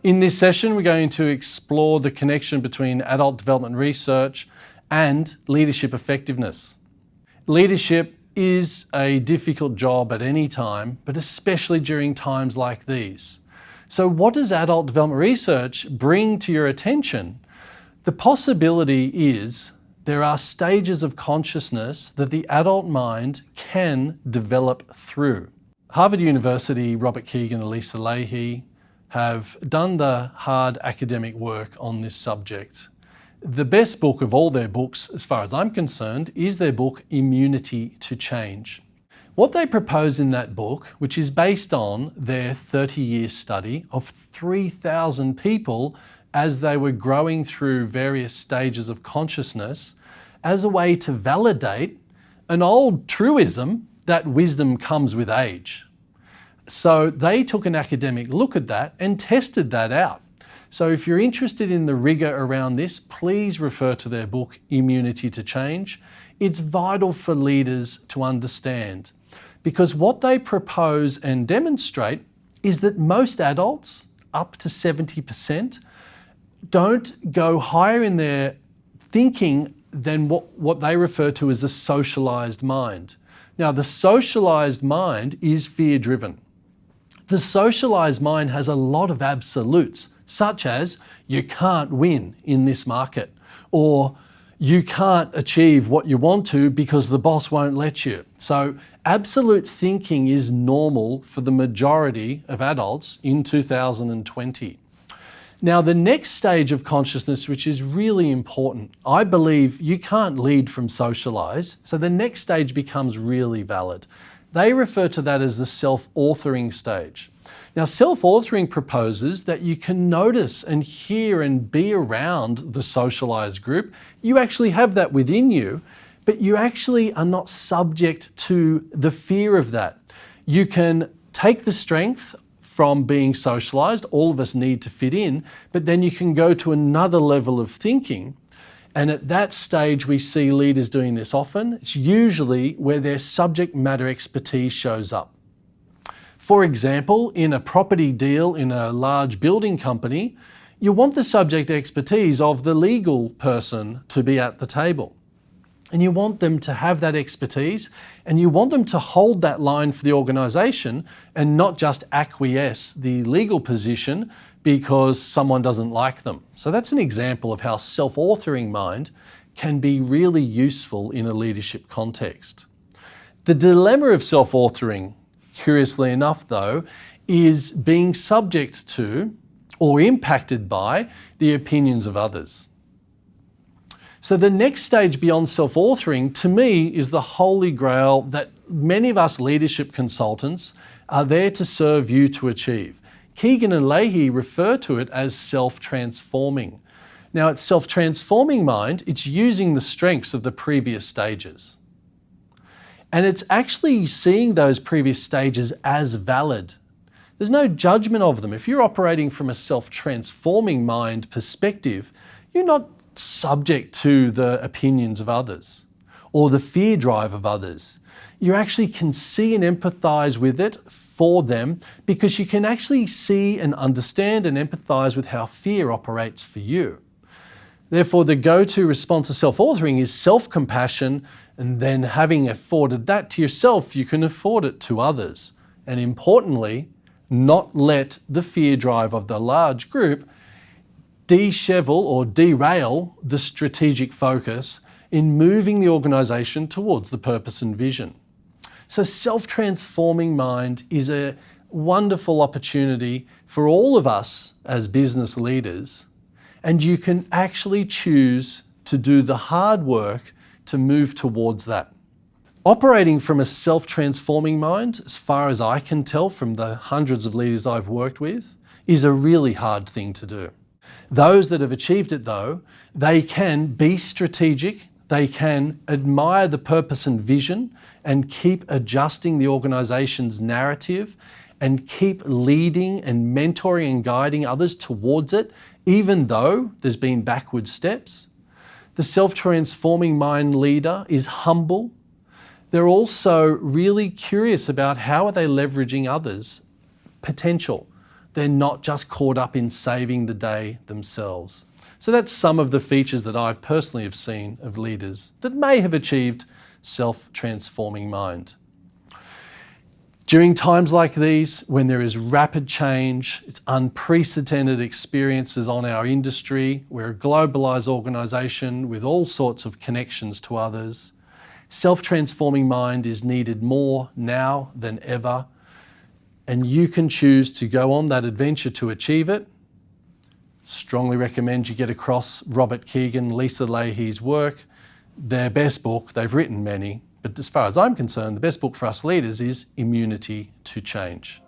In this session, we're going to explore the connection between adult development research and leadership effectiveness. Leadership is a difficult job at any time, but especially during times like these. So what does adult development research bring to your attention? The possibility is there are stages of consciousness that the adult mind can develop through. Harvard University, Robert Kegan and Lisa Lahey have done the hard academic work on this subject. The best book of all their books, as far as I'm concerned, is their book, Immunity to Change. What they propose in that book, which is based on their 30-year study of 3,000 people as they were growing through various stages of consciousness, as a way to validate an old truism that wisdom comes with age. So they took an academic look at that and tested that out. So if you're interested in the rigor around this, please refer to their book, Immunity to Change. It's vital for leaders to understand, because what they propose and demonstrate is that most adults, up to 70%, don't go higher in their thinking than what they refer to as the socialized mind. Now, the socialized mind is fear-driven. The socialized mind has a lot of absolutes, such as you can't win in this market, or you can't achieve what you want to because the boss won't let you. So absolute thinking is normal for the majority of adults in 2020. Now, the next stage of consciousness, which is really important, I believe you can't lead from socialize, so the next stage becomes really valid. They refer to that as the self-authoring stage. Now, self-authoring proposes that you can notice and hear and be around the socialized group. You actually have that within you, but you actually are not subject to the fear of that. You can take the strength from being socialized. All of us need to fit in, but then you can go to another level of thinking. And at that stage, we see leaders doing this often. It's usually where their subject matter expertise shows up. For example, in a property deal in a large building company, you want the subject expertise of the legal person to be at the table. And you want them to have that expertise, and you want them to hold that line for the organization and not just acquiesce the legal position because someone doesn't like them. So that's an example of how self-authoring mind can be really useful in a leadership context. The dilemma of self-authoring, curiously enough though, is being subject to or impacted by the opinions of others. So the next stage beyond self-authoring, to me, is the holy grail that many of us leadership consultants are there to serve you to achieve. Kegan and Lahey refer to it as self-transforming. Now, it's self-transforming mind, it's using the strengths of the previous stages. And it's actually seeing those previous stages as valid. There's no judgment of them. If you're operating from a self-transforming mind perspective, you're not subject to the opinions of others or the fear drive of others. You actually can see and empathize with it for them, because you can actually see and understand and empathize with how fear operates for you. Therefore, the go-to response to self-authoring is self-compassion, and then having afforded that to yourself, you can afford it to others. And importantly, not let the fear drive of the large group dishevel or derail the strategic focus in moving the organization towards the purpose and vision. So self-transforming mind is a wonderful opportunity for all of us as business leaders, and you can actually choose to do the hard work to move towards that. Operating from a self-transforming mind, as far as I can tell from the hundreds of leaders I've worked with, is a really hard thing to do. Those that have achieved it though, they can be strategic, they can admire the purpose and vision and keep adjusting the organization's narrative and keep leading and mentoring and guiding others towards it, even though there's been backward steps. The self-transforming mind leader is humble. They're also really curious about how are they leveraging others' potential. They're not just caught up in saving the day themselves. So that's some of the features that I personally have seen of leaders that may have achieved self-transforming mind. During times like these, when there is rapid change, it's unprecedented experiences on our industry, we're a globalized organization with all sorts of connections to others. Self-transforming mind is needed more now than ever, and you can choose to go on that adventure to achieve it. Strongly recommend you get across Robert Keegan, Lisa Leahy's work. Their best book, they've written many, but as far as I'm concerned, the best book for us leaders is Immunity to Change.